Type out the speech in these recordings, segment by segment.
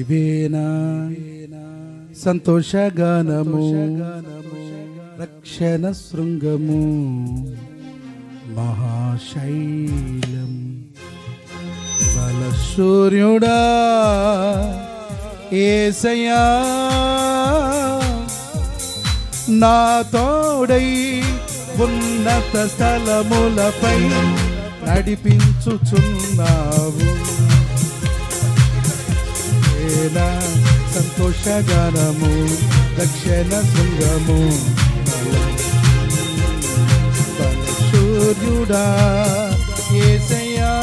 ఇవేనా సంతోషగానము రక్షణ శృంగము మహాశైలం బలశూర్యుడా యేసయ్యా నా తోడై ఉన్నత స్థలములపై నడిపించుచున్నావు. ఏనా సంతోషగానము రక్షణ శృంగము బలశూర్యుడా యేసయ్యా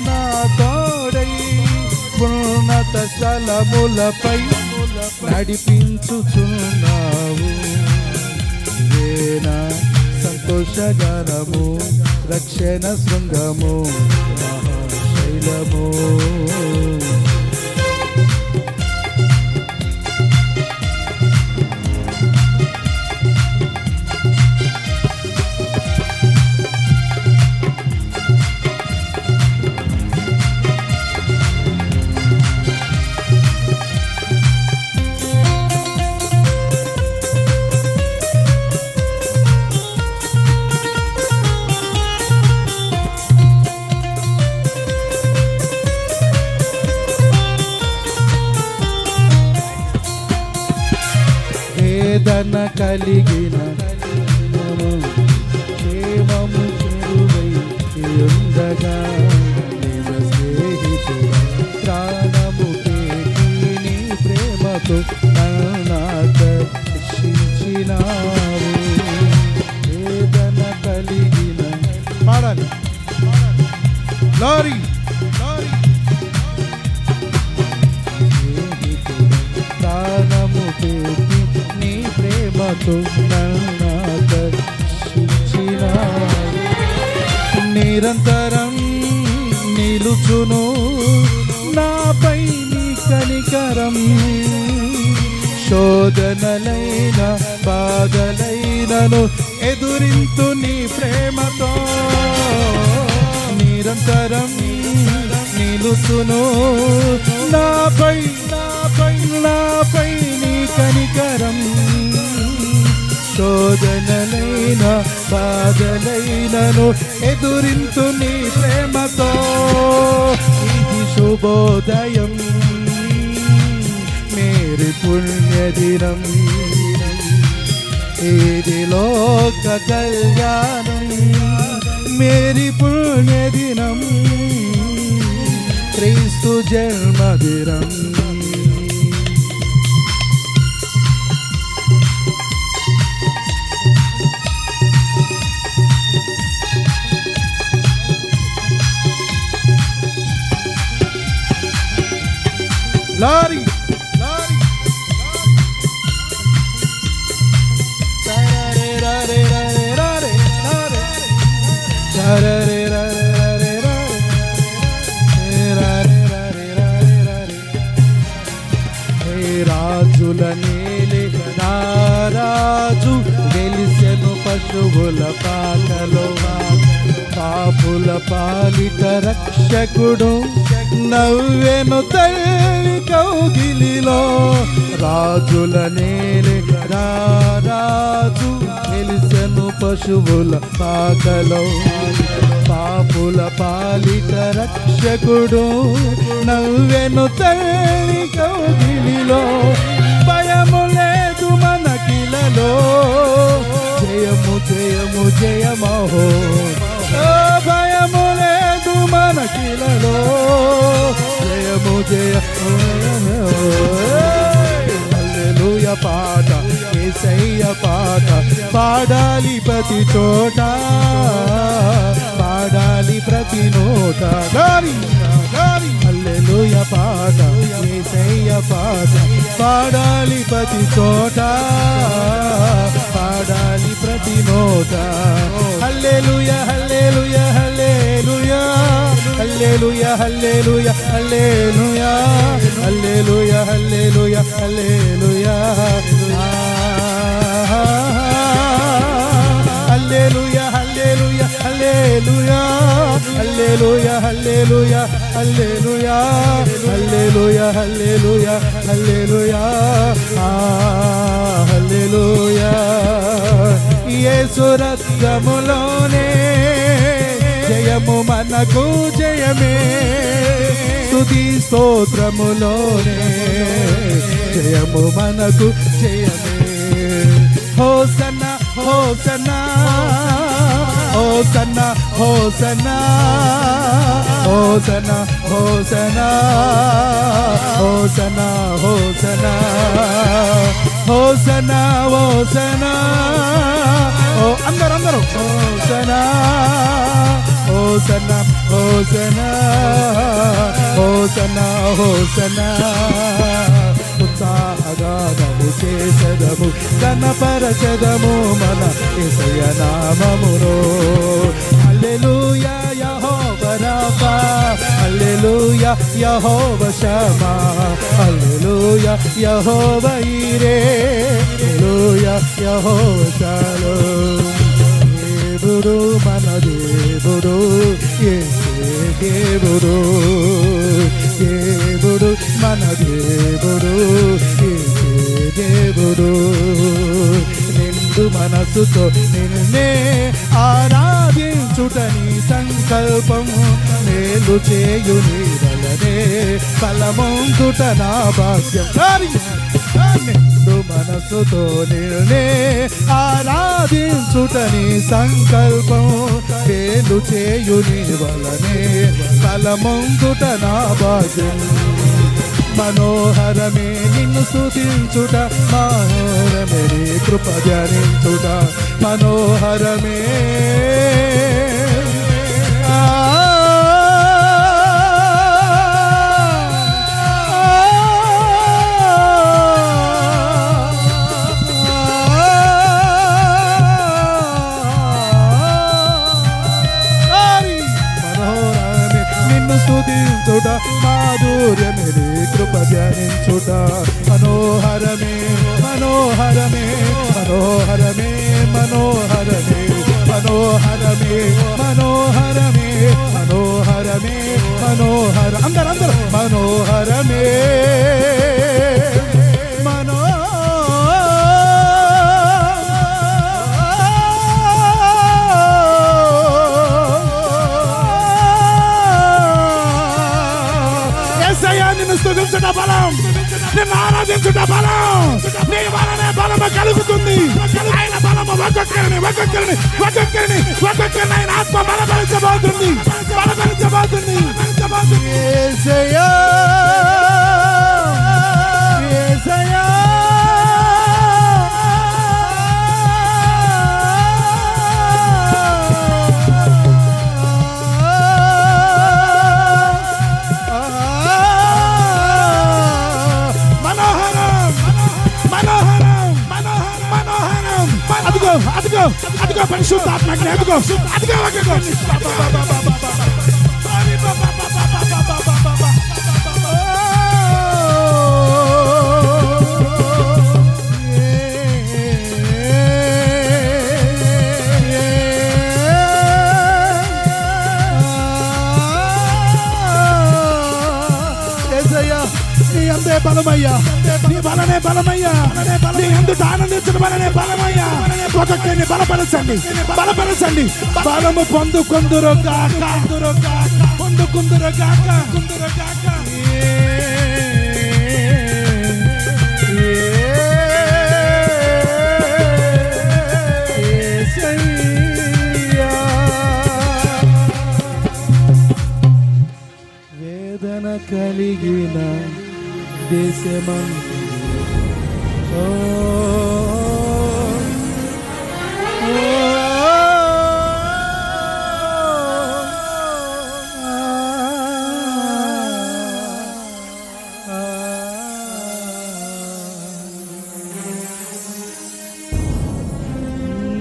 నా తోడై ఉన్నత స్థలములపై నడిపించుచున్నావు. ఏనా సంతోషగానము రక్షణ శృంగము మహాశైలము. వేదన కలిగిన క్షేమము చెరువై ఉండగా నిజ స్నేహితుడా ప్రాణము పెట్టి నీ ప్రేమతో రక్షించినావు. వేదన కలిగిన పాడాలి లారీ ప్రాణము పెట్టి నీ ప్రేమతో నిరంతరం నిలుచును నాపై నీ కనికరం. శోధనలైన బాధలైనను ఎదురింతు నీ ప్రేమతో. నిరంతరం నిలుచును నాపై నీ కనికరం. శోధనలైన బాధలైనను ఎదురింతు నీ ప్రేమతో. ఇది శుభోదయం మేరీ పుణ్యదినం. ఇది లోక కళ్యాణం మేరీ పుణ్యదినం. క్రీస్తు జన్మదినం. లారీ రాజుల నేలే రాజు గెలిసెను పశువుల పాకలో. పాపుల పాలిట రక్షకుడు నవ్వెను తల్లి కౌగిలిలో. రాజుల నేలే రాజు గెలిసెను పశువుల పాకలో. పాపుల పాలిట రక్షకుడు నవ్వెను తల్లి కౌగిలిలో. భయము లేదు మనకిలలో జయము జయము జయమహో. భయము లేదు మనకిలలో జయము జయము. హల్లెలూయా పాట యేసయ్య పాట పాడాలి ప్రతి చోట పాడాలి ప్రతి నోట. హల్లెలూయా పాట యేసయ్య పాట పాడాలి ప్రతి చోట పాడాలి ప్రతి నోట. హల్లెలూయా హల్లెలూయా హల్లెలూయా హల్లెలూయా హల్లెలూయా హల్లెలూయా హల్లెలూయా హల్లెలూయా హల్లెలూయా హల్లెలూయా హల్లెలూయా హల్లెలూయా హల్లెలూయా హల్లెలూయా హల్లెలూయా హల్లెలూయా హల్లెలూయా హల్లెలూయా హల్లెలూయా హల్లెలూయా యేసు రక్తములోనే జయము మనకు జయమే స్తుతి స్తోత్రములోనే జయము మనకు జయమే హోసన్నా హోసన్నా హోసన్నా హోసన్నా హోసన్నా హోసన్నా హోసన్నా హోసన్నా హోసన్నా హోసన్నా ఓ అందరూ హోసన్నా హోసన్నా హోసన్నా హోసన్నా హోసన్నా ఉత్సాహగానము చేసదము కనపరచదము మన యేసయ్య నామములో హల్లెలూయా యెహోవా రాఫా హల్లెలూయా యెహోవా షమ్మా హల్లెలూయా యెహోవా ఈరే హల్లెలూయా యెహోవా షాలోమ్ దేవుడు మన దేవుడు యేసే దేవుడు దేవుడు మన దేవుడు యేసే దేవుడు నిండు మనసుతో నిన్నే ఆరాధించుటని సంకల్పం మేలు చేయుని వలనే బలమొందుట నా భాగ్యం నిండు మనసుతో నిన్నే ఆరాధించుటని సంకల్పం మేలు చేయుని వలనే బలమొందుట నా భాగ్యం మనోహరమే నిన్ను స్తుతించుట మనోహరమే నీ కృప ధ్యానించుట మనోహరమే స్తుతించుట మాధుర్యమే నీ కృప ధ్యానించుట మనోహరమే మనోహరమే మనోహరమే మనోహరమే మనోహరమే మనోహరమే మనోహరమే మనోహర అందరూ మనోహరమే స్తుతించుట బలం నిన్ను ఆరాధించుట బలం నీ వలనే బలము కలుగుతుంది ఆయన బలము ఒక్కొక్కరిని ఆయన ఆత్మ బలపరచబోతుంది యేసయ్యా యేసయ్యా అదిగో పరిశుద్ధాత్మ అదిగో నీ అందే బలమయ్యా నీ బలనే బలమయ్యా నీ అందుట ఆనందించడం వలనే బలమయ్యా ఒక్కొక్కరిని బలపరచండి బలము పొందుకుందురుగాక వేదన కలిగిన దేశమందు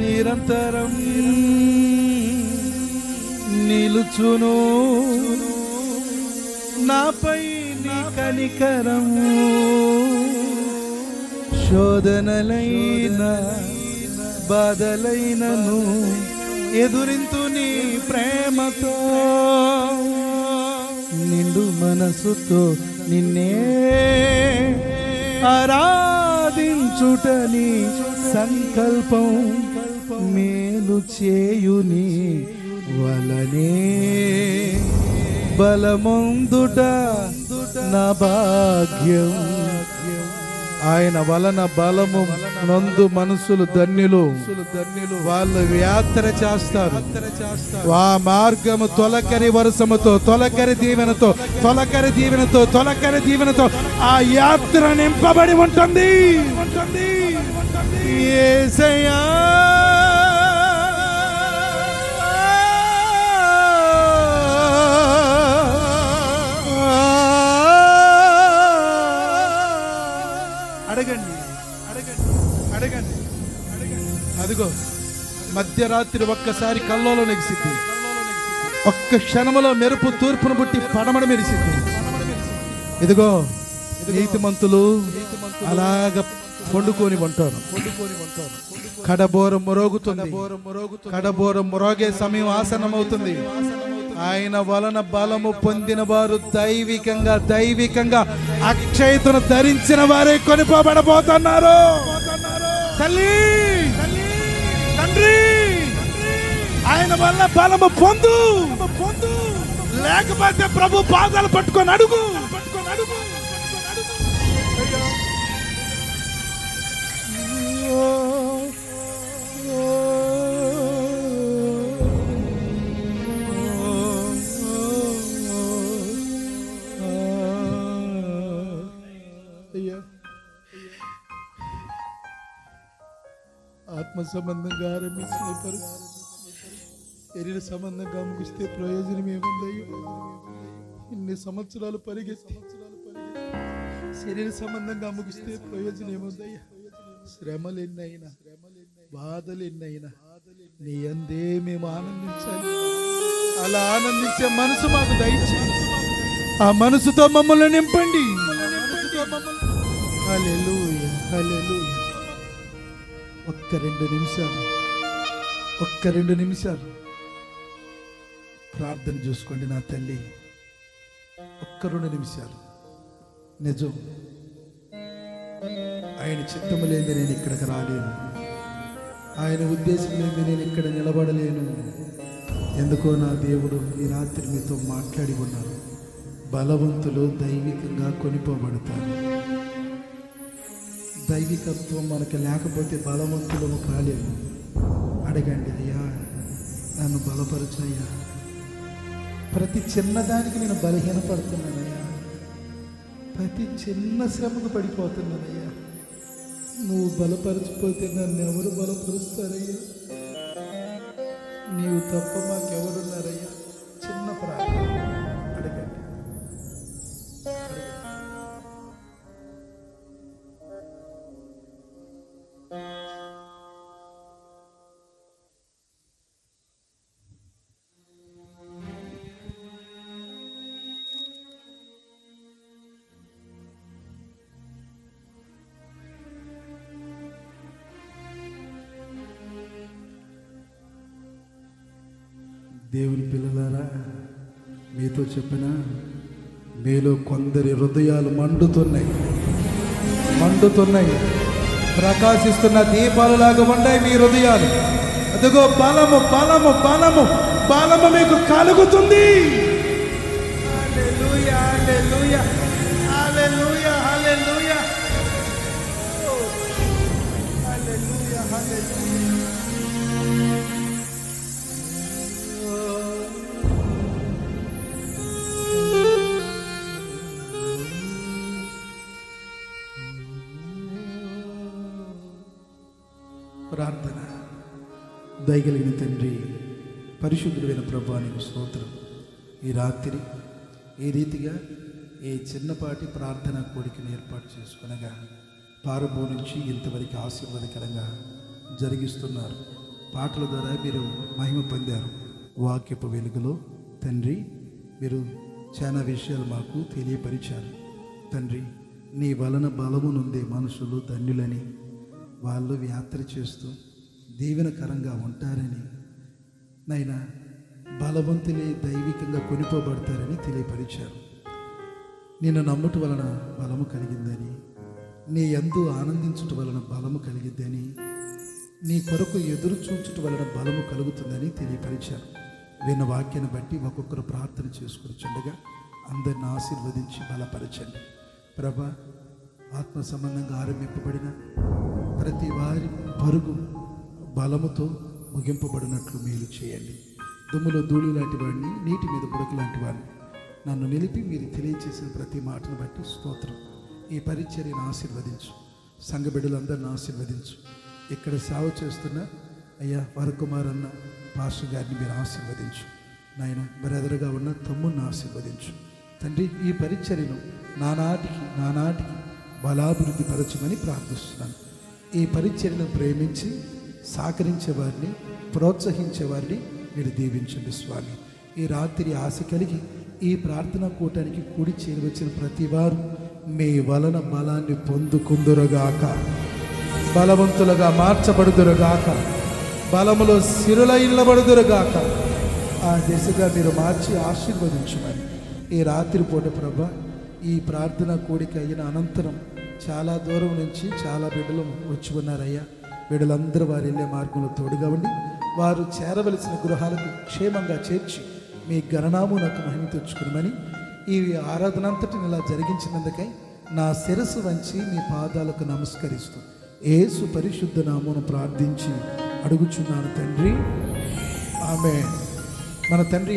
నిరంతరం నిలుచును నాపై నీ కనికరము శోధనలైన బాధలైనను ఎదురింతు నీ ప్రేమతో నిండు మనసుతో నిన్నే ఆరాధించుటని సంకల్పం మేలు చేయుని వలనే బలముందుట నా భాగ్యం. ఆయన వలన బలము నందు మనుషులు ధన్యులు. వాళ్ళు యాత్ర చేస్తారు. ఆ మార్గము తొలకరి వరుసముతో, తొలకరి దీవెనతో, తొలకరి దీవెనతో, తొలకరి దీవెనతో ఆ యాత్ర నింపబడి ఉంటుంది. యేసయ్యా అడగండి, అడగండి, అడగండి, అడగండి. అదిగో మధ్యరాత్రి ఒక్కసారి కల్లోలో నెగిసింది. ఒక్క క్షణములో మెరుపు తూర్పును బుట్టి పడమడ మెరిసింది. ఇదిగో నీతిమంతులు అలాగ పండుకొని ఉంటారు. కడబోరం మొరోగుతుంది. కడబోరం మొరోగే సమయం ఆసన్నమవుతుంది. ఆయన వలన బలము పొందిన వారు దైవికంగా అక్షయతను ధరించిన వారే కొనిపోబడబోతున్నారు. తల్లి, తండ్రి, ఆయన వల్ల బలము పొందు. లేకపోతే ప్రభు పాదాలు పట్టుకొని అడుగు. ఆత్మ సంబంధంగా ఆరంభించిన శరీర సంబంధంగా ముగిస్తే ప్రయోజనం ఏముందయ్యో? ఇన్ని సంవత్సరాలు పరిగెత్తి శరీర సంబంధంగా ముగిస్తే ప్రయోజనం ఏముందయ్యా? శ్రమలు ఎన్నైనా, బాధలు ఎన్నైనా నీ అందే మేము ఆనందించాలి. అలా ఆనందించే మనసు మాకు దయచేయండి. ఆ మనసుతో మమ్మల్ని నింపండి. హల్లెలూయా, హల్లెలూయా. ఒక్క రెండు నిమిషాలు ప్రార్థన చూసుకోండి నా తల్లి. ఒక్క 2 నిమిషాలు. నిజం, ఆయన చిత్తము లేని నేను ఇక్కడికి రాలేను. ఆయన ఉద్దేశం లేని నేను ఇక్కడ నిలబడలేను. ఎందుకో నా దేవుడు ఈ రాత్రి మీతో మాట్లాడి ఉన్నారు. బలవంతులు దైవికంగా కొనిపోబడతారు. దైవికత్వం మనకు లేకపోతే బలవంతులము కాలేము. అడగండి, అయ్యా నన్ను బలపరచయ్యా. ప్రతి చిన్నదానికి నేను బలహీనపడుతున్నానయ్యా. ప్రతి చిన్న శ్రమకు పడిపోతున్నానయ్యా. నువ్వు బలపరచిపోతే నన్ను ఎవరు బలపరుస్తారయ్యా? నీవు తప్ప మాకెవరున్నారయ్యా? చిన్న ప్రార్థన అడగండి. దేవుని పిల్లలారా, మీతో చెప్పిన మీలో కొందరి హృదయాలు మండుతున్నాయి, ప్రకాశిస్తున్న దీపాలలాగా ఉన్నాయి మీ హృదయాలు. అదిగో బలము బలము బలము బలము మీకు కలుగుతుంది. హల్లెలూయా, హల్లెలూయా, హల్లెలూయా, హల్లెలూయా, హల్లెలూయా, హల్లెలూయా. ప్రార్థన. దయగలిగిన తండ్రి, పరిశుద్ధుడైన ప్రభువా నీకు స్తోత్రం. ఈ రాత్రి ఈ రీతిగా ఈ చిన్నపాటి ప్రార్థన కోడికను ఏర్పాటు చేసుకునగా పారబో నుంచి ఇంతవరకు ఆశీర్వాదకరంగా జరిగిస్తున్నారు. పాటల ద్వారా మీరు మహిమ పొందారు. వాక్యపు వెలుగులో తండ్రి మీరు చాలా విషయాలు మాకు తెలియపరిచారు. తండ్రి, నీ వలన బలము నొందే మనుషులు ధన్యులని, వాళ్ళు యాత్ర చేస్తూ దీవెనకరంగా ఉంటారని నైనా బలవంతులే దైవికంగా కొనిపోబడతారని తెలియపరిచారు. నిన్ను నమ్ముట వలన బలము కలిగిందని, నీ యందు ఆనందించుట వలన బలము కలిగిద్దని, నీ కొరకు ఎదురు చూచుట వలన బలము కలుగుతుందని తెలియపరిచారు. విన్న వాక్యాన్ని బట్టి ఒక్కొక్కరు ప్రార్థన చేసుకొచ్చుండగా అందరిని ఆశీర్వదించి బలపరచండి. ప్రభా, ఆత్మ సంబంధంగా ఆరంభింపబడిన ప్రతి వారి పరుగు బలముతో ముగింపబడినట్లు మేలు చేయండి. దుమ్ములో ధూళి లాంటి వాడిని, నీటి మీద బుడక లాంటి వాడిని నన్ను నిలిపి మీరు తెలియచేసిన ప్రతి మాటను బట్టి స్తోత్రం. ఈ పరిచర్యను ఆశీర్వదించు, సంఘ బిడ్డలందరిని ఆశీర్వదించు. ఇక్కడ సేవ చేస్తున్న అయ్యా వరకుమార్ అన్న పాస్టర్ గారిని మీరు ఆశీర్వదించు. నాయన బ్రదర్గా ఉన్న తమ్ముడిని ఆశీర్వదించు తండ్రి. ఈ పరిచర్యను నానాటికి బలాభివృద్ధి పరచమని ప్రార్థిస్తున్నాను. ఈ పరిచర్యను ప్రేమించి సహకరించే వారిని, ప్రోత్సహించే వారిని మీరు దీవించండి స్వామి. ఈ రాత్రి ఆశ కలిగి ఈ ప్రార్థనా కూటానికి కూడి చేరవచ్చిన ప్రతి వారు మీ వలన బలాన్ని పొందుకుందురుగాక, బలవంతులుగా మార్చబడుదురుగాక, బలములో సిరులై నిలబడుదురుగాక. ఆ దిశగా మీరు మార్చి ఆశీర్వదించమని ఈ రాత్రి పూట ప్రభా, ఈ ప్రార్థన కూడిక అయిన అనంతరం చాలా దూరం నుంచి చాలా బిడ్డలు వచ్చి ఉన్నారయ్యా. బిడ్డలందరూ వారు వెళ్ళే మార్గంలో తోడుగా ఉండి వారు చేరవలసిన గృహాలకు క్షేమంగా చేర్చి మీ గణనామునకు మహిమ తెచ్చుకునమని ఈ ఆరాధన అంతటిని ఇలా జరిగించినందుకై నా శిరస్సు వంచి మీ పాదాలకు నమస్కరిస్తూ యేసు పరిశుద్ధ నామమున ప్రార్థించి అడుగుచున్నాను తండ్రి, ఆమేన్. మన తండ్రి